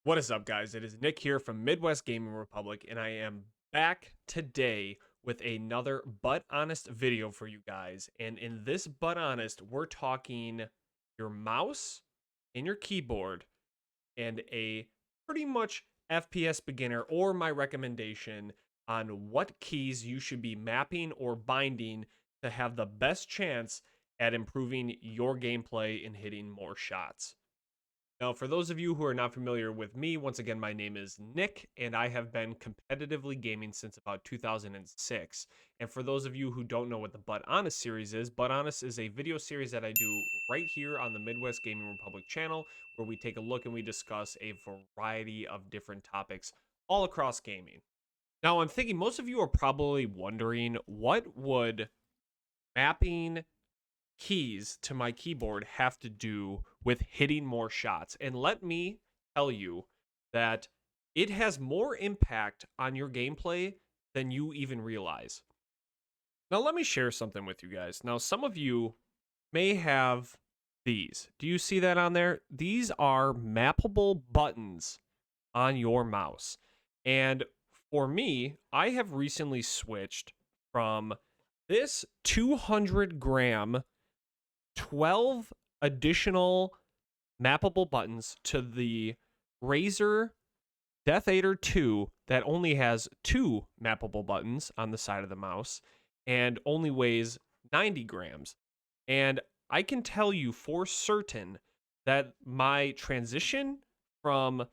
What is up, guys? It is Nick here from Midwest Gaming Republic, and I am back today with another But Honest video for you guys. And in this But Honest, we're talking your mouse and your keyboard and a pretty much FPS beginner or my recommendation on what keys you should be mapping or binding to have the best chance at improving your gameplay and hitting more shots. Now, for those of you who are not familiar with me, once again, my name is Nick, and I have been competitively gaming since about 2006. And for those of you who don't know what the But Honest series is, But Honest is a video series that I do right here on the Midwest Gaming Republic channel, where we take a look and we discuss a variety of different topics all across gaming. Now, I'm thinking most of you are probably wondering, what would mapping keys to my keyboard have to do with hitting more shots? And let me tell you that it has more impact on your gameplay than you even realize. Now, let me share something with you guys. Now, some of you may have these. Do you see that on there? These are mappable buttons on your mouse. And for me, I have recently switched from this 200-gram 12 additional mappable buttons to the Razer Death Eater 2 that only has 2 mappable buttons on the side of the mouse and only weighs 90 grams. And I can tell you for certain that my transition from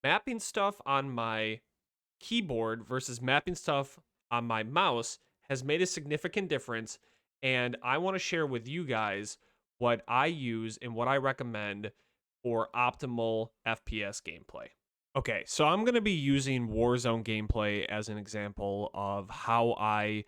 mapping stuff on my keyboard versus mapping stuff on my mouse has made a significant difference, and I want to share with you guys what I use and what I recommend for optimal FPS gameplay. Okay, so I'm going to be using Warzone gameplay as an example of how I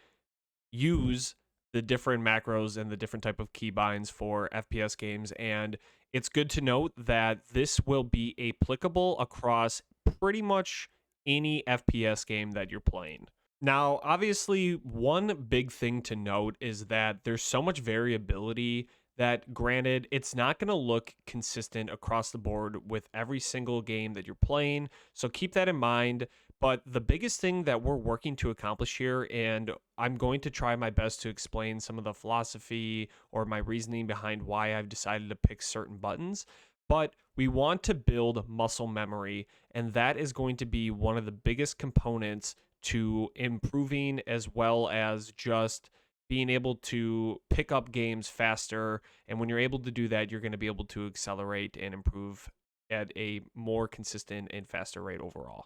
use the different macros and the different type of keybinds for FPS games, and it's good to note that this will be applicable across pretty much any FPS game that you're playing. Now, obviously, one big thing to note is that there's so much variability that, granted, it's not going to look consistent across the board with every single game that you're playing. So keep that in mind. But the biggest thing that we're working to accomplish here, and I'm going to try my best to explain some of the philosophy or my reasoning behind why I've decided to pick certain buttons, but we want to build muscle memory, and that is going to be one of the biggest components to improving, as well as just being able to pick up games faster. And when you're able to do that, you're going to be able to accelerate and improve at a more consistent and faster rate overall.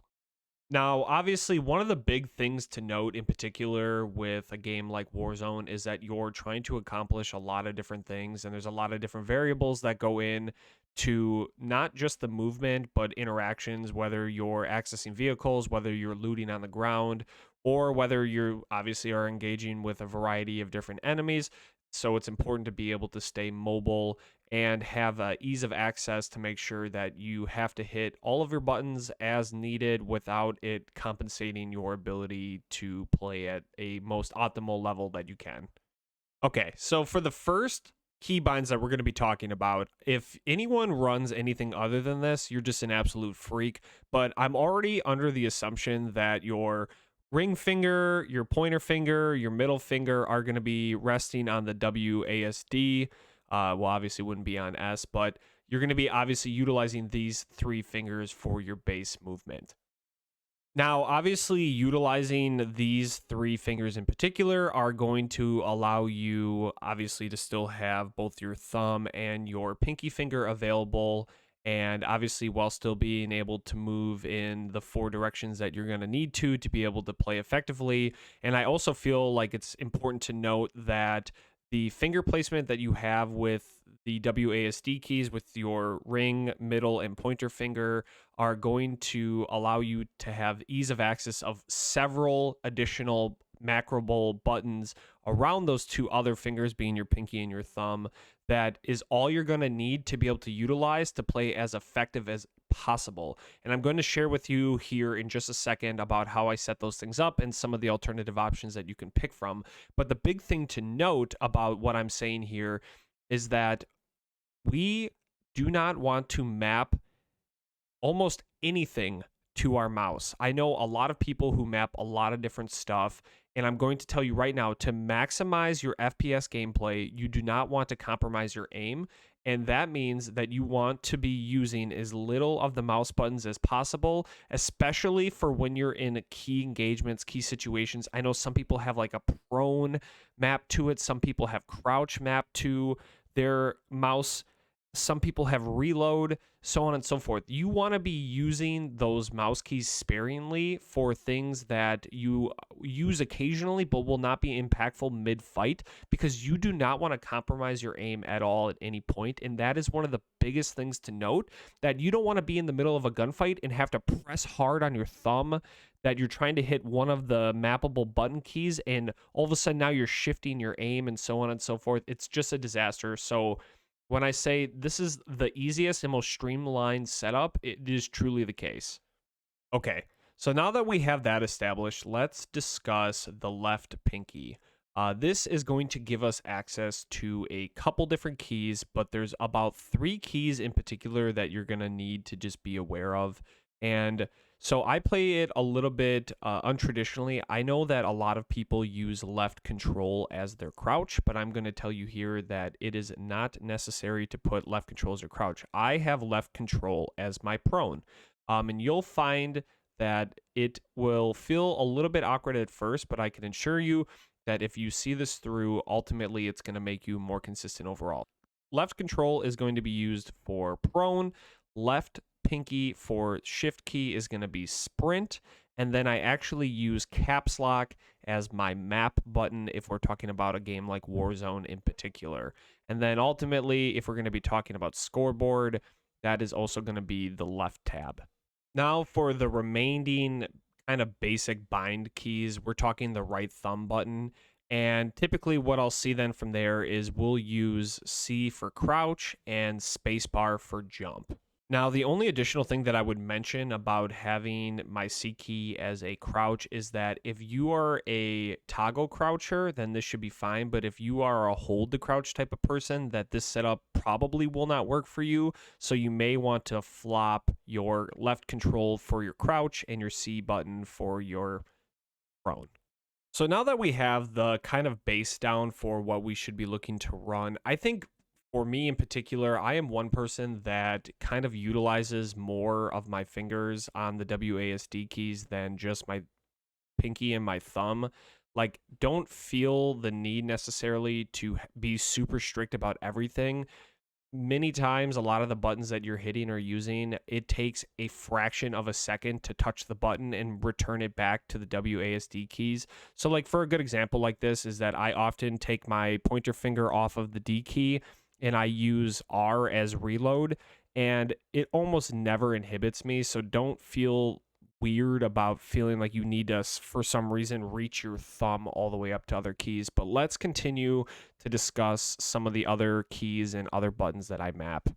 Now, obviously, one of the big things to note in particular with a game like Warzone is that you're trying to accomplish a lot of different things, and there's a lot of different variables that go in to not just the movement, but interactions, whether you're accessing vehicles, whether you're looting on the ground, or whether you obviously are engaging with a variety of different enemies. So it's important to be able to stay mobile and have ease of access to make sure that you have to hit all of your buttons as needed without it compensating your ability to play at a most optimal level that you can. Okay, so for the first keybinds that we're going to be talking about, if anyone runs anything other than this, you're just an absolute freak. But I'm already under the assumption that your ring finger, your pointer finger, your middle finger are going to be resting on the WASD. Well, obviously wouldn't be on S, but you're going to be obviously utilizing these 3 fingers for your base movement. Now, obviously, utilizing these 3 fingers in particular are going to allow you, obviously, to still have both your thumb and your pinky finger available, and obviously, while still being able to move in the 4 directions that you're going to need to be able to play effectively. And I also feel like it's important to note that the finger placement that you have with the WASD keys with your ring, middle, and pointer finger are going to allow you to have ease of access of several additional macroable buttons around those 2 other fingers, being your pinky and your thumb. That is all you're going to need to be able to utilize to play as effective as possible. And I'm going to share with you here in just a second about how I set those things up and some of the alternative options that you can pick from. But the big thing to note about what I'm saying here is that we do not want to map almost anything to our mouse. I know a lot of people who map a lot of different stuff, and I'm going to tell you right now, to maximize your FPS gameplay, you do not want to compromise your aim. And that means that you want to be using as little of the mouse buttons as possible, especially for when you're in key engagements, key situations. I know some people have like a prone map to it, some people have crouch map to their mouse, some people have reload, so on and so forth. You want to be using those mouse keys sparingly for things that you use occasionally but will not be impactful mid-fight, because you do not want to compromise your aim at all at any point. And that is one of the biggest things to note, that you don't want to be in the middle of a gunfight and have to press hard on your thumb that you're trying to hit one of the mappable button keys, and all of a sudden now you're shifting your aim and so on and so forth. It's just a disaster. So when I say this is the easiest and most streamlined setup, it is truly the case. Okay, so now that we have that established, let's discuss the left pinky. This is going to give us access to a couple different keys, but there's about 3 keys in particular that you're going to need to just be aware of. And so I play it a little bit untraditionally. I know that a lot of people use left control as their crouch, but I'm going to tell you here that it is not necessary to put left control as your crouch. I have left control as my prone. And you'll find that it will feel a little bit awkward at first, but I can assure you that if you see this through, ultimately it's going to make you more consistent overall. Left control is going to be used for prone. Left pinky for shift key is going to be sprint. And then I actually use caps lock as my map button if we're talking about a game like Warzone in particular. And then ultimately, if we're going to be talking about scoreboard, that is also going to be the left tab. Now for the remaining kind of basic bind keys, we're talking the right thumb button. And typically what I'll see then from there is we'll use C for crouch and spacebar for jump. Now, the only additional thing that I would mention about having my C key as a crouch is that if you are a toggle croucher, then this should be fine. But if you are a hold the crouch type of person, that this setup probably will not work for you. So you may want to flop your left control for your crouch and your C button for your prone. So now that we have the kind of base down for what we should be looking to run, I think for me in particular, I am one person that kind of utilizes more of my fingers on the WASD keys than just my pinky and my thumb. Like, don't feel the need necessarily to be super strict about everything. Many times, a lot of the buttons that you're hitting or using, it takes a fraction of a second to touch the button and return it back to the WASD keys. So like for a good example like this is that I often take my pointer finger off of the D key and I use R as reload, and it almost never inhibits me. So don't feel weird about feeling like you need to, for some reason, reach your thumb all the way up to other keys. But let's continue to discuss some of the other keys and other buttons that I map.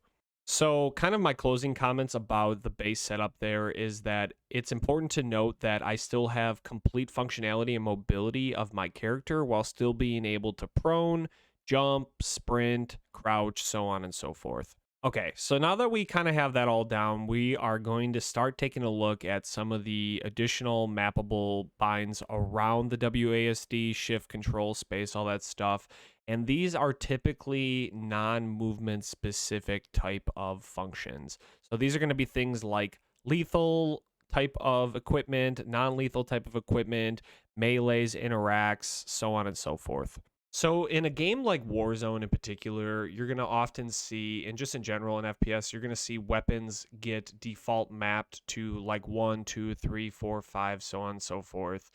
So kind of my closing comments about the base setup there is that it's important to note that I still have complete functionality and mobility of my character while still being able to prone, jump, sprint, crouch, so on and so forth. Okay, so now that we kind of have that all down, we are going to start taking a look at some of the additional mappable binds around the WASD, shift, control, space, all that stuff. And these are typically non-movement specific type of functions. So these are going to be things like lethal type of equipment, non-lethal type of equipment, melees, interacts, so on and so forth. So in a game like Warzone in particular, you're going to often see, and just in general in FPS, you're going to see weapons get default mapped to like 1, 2, 3, 4, 5, so on and so forth.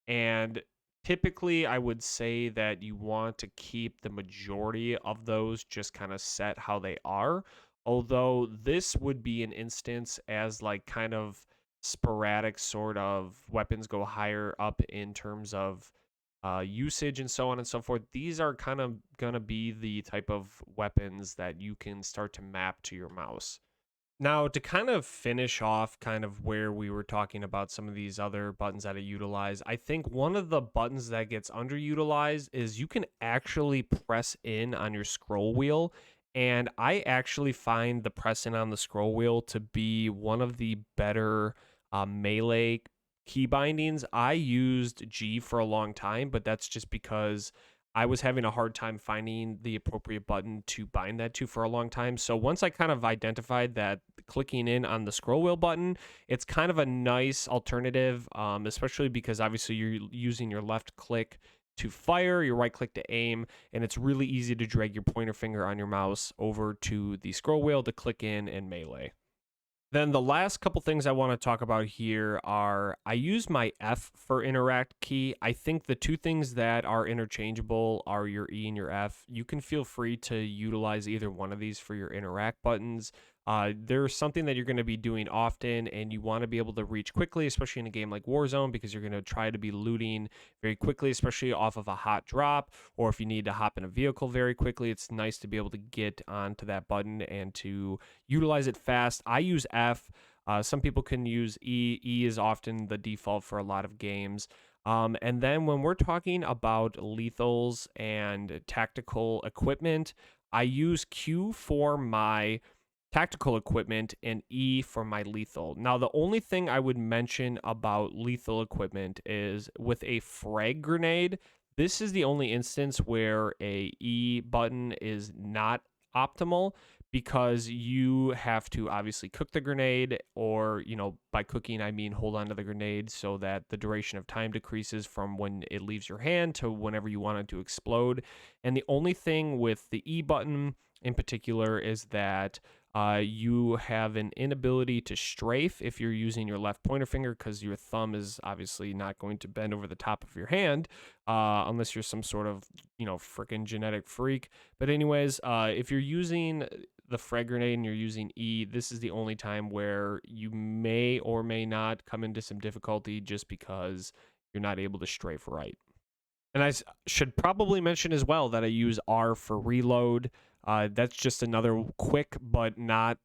And typically I would say that you want to keep the majority of those just kind of set how they are. Although this would be an instance as like kind of sporadic sort of weapons go higher up in terms of usage and so on and so forth. These are kind of going to be the type of weapons that you can start to map to your mouse. Now, to kind of finish off kind of where we were talking about some of these other buttons that I utilize, I think one of the buttons that gets underutilized is you can actually press in on your scroll wheel And I actually find the pressing on the scroll wheel to be one of the better melee key bindings. I used G for a long time, but that's just because I was having a hard time finding the appropriate button to bind that to for a long time. So once I kind of identified that clicking in on the scroll wheel button, it's kind of a nice alternative, especially because obviously you're using your left click to fire, your right click to aim, and it's really easy to drag your pointer finger on your mouse over to the scroll wheel to click in and melee. Then the last couple things I want to talk about here are I use my F for interact key. I think the two things that are interchangeable are your E and your F. You can feel free to utilize either one of these for your interact buttons. There's something that you're going to be doing often, and you want to be able to reach quickly, especially in a game like Warzone, because you're going to try to be looting very quickly, especially off of a hot drop, or if you need to hop in a vehicle very quickly. It's nice to be able to get onto that button and to utilize it fast. I use F. Some people can use E. E is often the default for a lot of games. And then when we're talking about lethals and tactical equipment, I use Q for my tactical equipment and E for my lethal. Now, the only thing I would mention about lethal equipment is with a frag grenade, this is the only instance where a E button is not optimal because you have to obviously cook the grenade, or, by cooking, I mean hold on to the grenade so that the duration of time decreases from when it leaves your hand to whenever you want it to explode. And the only thing with the E button in particular is that you have an inability to strafe if you're using your left pointer finger, because your thumb is obviously not going to bend over the top of your hand unless you're some sort of, freaking genetic freak. But anyways, if you're using the frag grenade and you're using E, this is the only time where you may or may not come into some difficulty just because you're not able to strafe right. And I should probably mention as well that I use R for reload. That's just another quick but not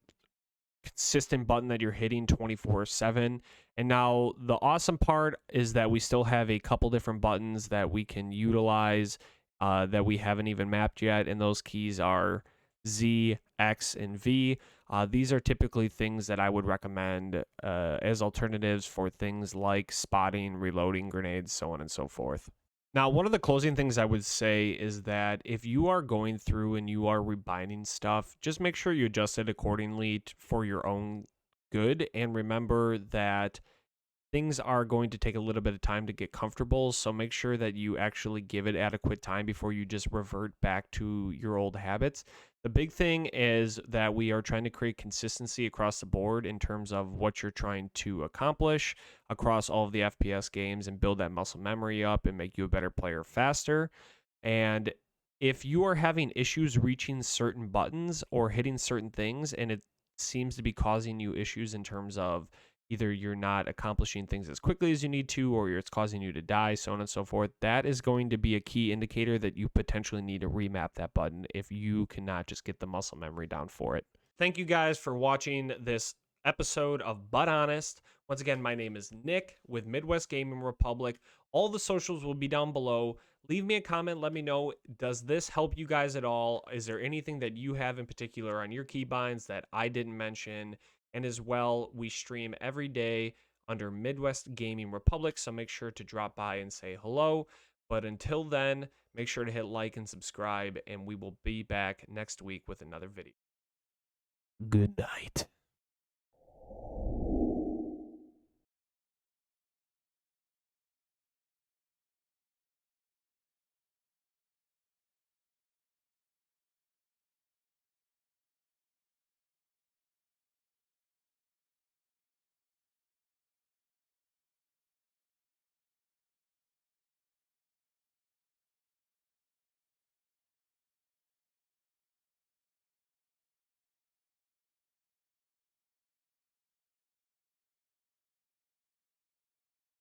consistent button that you're hitting 24/7. And now the awesome part is that we still have a couple different buttons that we can utilize that we haven't even mapped yet. And those keys are Z, X, and V. These are typically things that I would recommend as alternatives for things like spotting, reloading grenades, so on and so forth. Now, one of the closing things I would say is that if you are going through and you are rebinding stuff, just make sure you adjust it accordingly for your own good. And remember that things are going to take a little bit of time to get comfortable. So make sure that you actually give it adequate time before you just revert back to your old habits. The big thing is that we are trying to create consistency across the board in terms of what you're trying to accomplish across all of the FPS games and build that muscle memory up and make you a better player faster. And if you are having issues reaching certain buttons or hitting certain things, and it seems to be causing you issues in terms of either you're not accomplishing things as quickly as you need to, or it's causing you to die, so on and so forth, that is going to be a key indicator that you potentially need to remap that button if you cannot just get the muscle memory down for it. Thank you guys for watching this episode of But Honest. Once again, my name is Nick with Midwest Gaming Republic. All the socials will be down below. Leave me a comment. Let me know, does this help you guys at all? Is there anything that you have in particular on your keybinds that I didn't mention? And as well, we stream every day under Midwest Gaming Republic, so make sure to drop by and say hello. But until then, make sure to hit like and subscribe, and we will be back next week with another video. Good night.